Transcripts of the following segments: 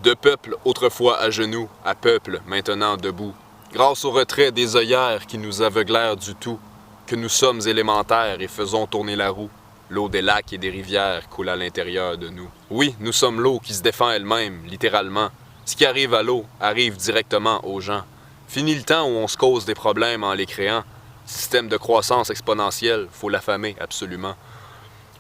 De peuple autrefois à genoux, à peuple maintenant debout. Grâce au retrait des œillères qui nous aveuglèrent du tout, que nous sommes élémentaires et faisons tourner la roue. L'eau des lacs et des rivières coule à l'intérieur de nous. Oui, nous sommes l'eau qui se défend elle-même, littéralement. Ce qui arrive à l'eau arrive directement aux gens. Fini le temps où on se cause des problèmes en les créant. Système de croissance exponentielle, faut l'affamer absolument.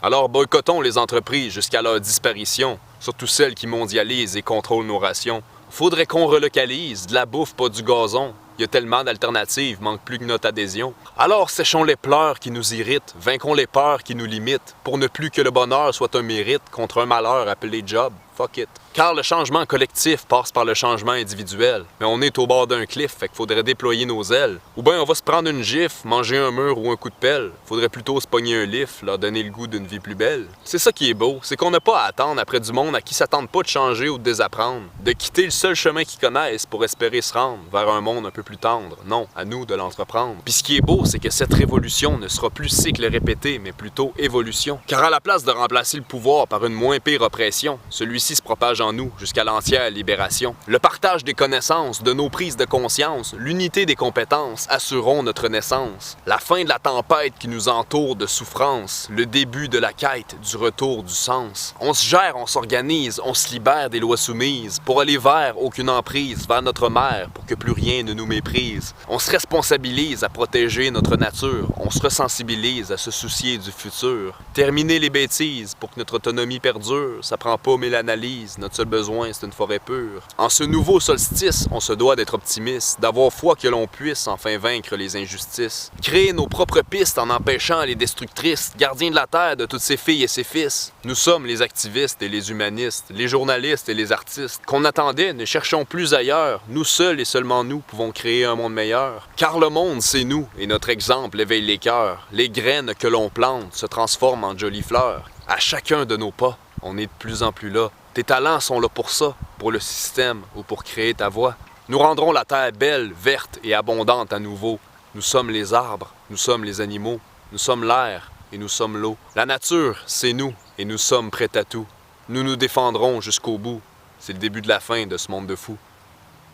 Alors boycottons les entreprises jusqu'à leur disparition, surtout celles qui mondialisent et contrôlent nos rations. Faudrait qu'on relocalise, de la bouffe, pas du gazon. Il y a tellement d'alternatives, manque plus que notre adhésion. Alors séchons les pleurs qui nous irritent, vainquons les peurs qui nous limitent, pour ne plus que le bonheur soit un mérite contre un malheur appelé job. Fuck it. Car le changement collectif passe par le changement individuel. Mais on est au bord d'un cliff, fait qu'il faudrait déployer nos ailes. Ou bien on va se prendre une gifle, manger un mur ou un coup de pelle. Faudrait plutôt se pogner un lift, leur donner le goût d'une vie plus belle. C'est ça qui est beau, c'est qu'on n'a pas à attendre après du monde à qui s'attendent pas de changer ou de désapprendre. De quitter le seul chemin qu'ils connaissent pour espérer se rendre vers un monde un peu plus tendre. Non, à nous de l'entreprendre. Puis ce qui est beau, c'est que cette révolution ne sera plus cycle répété, mais plutôt évolution. Car à la place de remplacer le pouvoir par une moins pire oppression, celui-ci se propage en nous jusqu'à l'entière libération. Le partage des connaissances, de nos prises de conscience, l'unité des compétences assureront notre naissance. La fin de la tempête qui nous entoure de souffrance, le début de la quête du retour du sens. On se gère, on s'organise, on se libère des lois soumises pour aller vers aucune emprise, vers notre mère pour que plus rien ne nous méprise. On se responsabilise à protéger notre nature, on se ressensibilise à se soucier du futur. Terminer les bêtises pour que notre autonomie perdure, ça prend pas mille analyses, notre seul besoin c'est une forêt pure. En ce nouveau solstice, on se doit d'être optimiste, d'avoir foi que l'on puisse enfin vaincre les injustices. Créer nos propres pistes en empêchant les destructrices, gardiens de la terre de toutes ces filles et ces fils. Nous sommes les activistes et les humanistes, les journalistes et les artistes. Qu'on attendait, ne cherchons plus ailleurs. Nous seuls et seulement nous pouvons créer un monde meilleur. Car le monde, c'est nous, et notre exemple éveille les cœurs. Les graines que l'on plante se transforment en jolies fleurs. À chacun de nos pas, on est de plus en plus là. Tes talents sont là pour ça, pour le système ou pour créer ta voix. Nous rendrons la terre belle, verte et abondante à nouveau. Nous sommes les arbres, nous sommes les animaux, nous sommes l'air et nous sommes l'eau. La nature, c'est nous et nous sommes prêts à tout. Nous nous défendrons jusqu'au bout. C'est le début de la fin de ce monde de fous.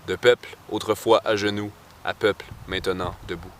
De peuple autrefois à genoux, à peuple maintenant debout.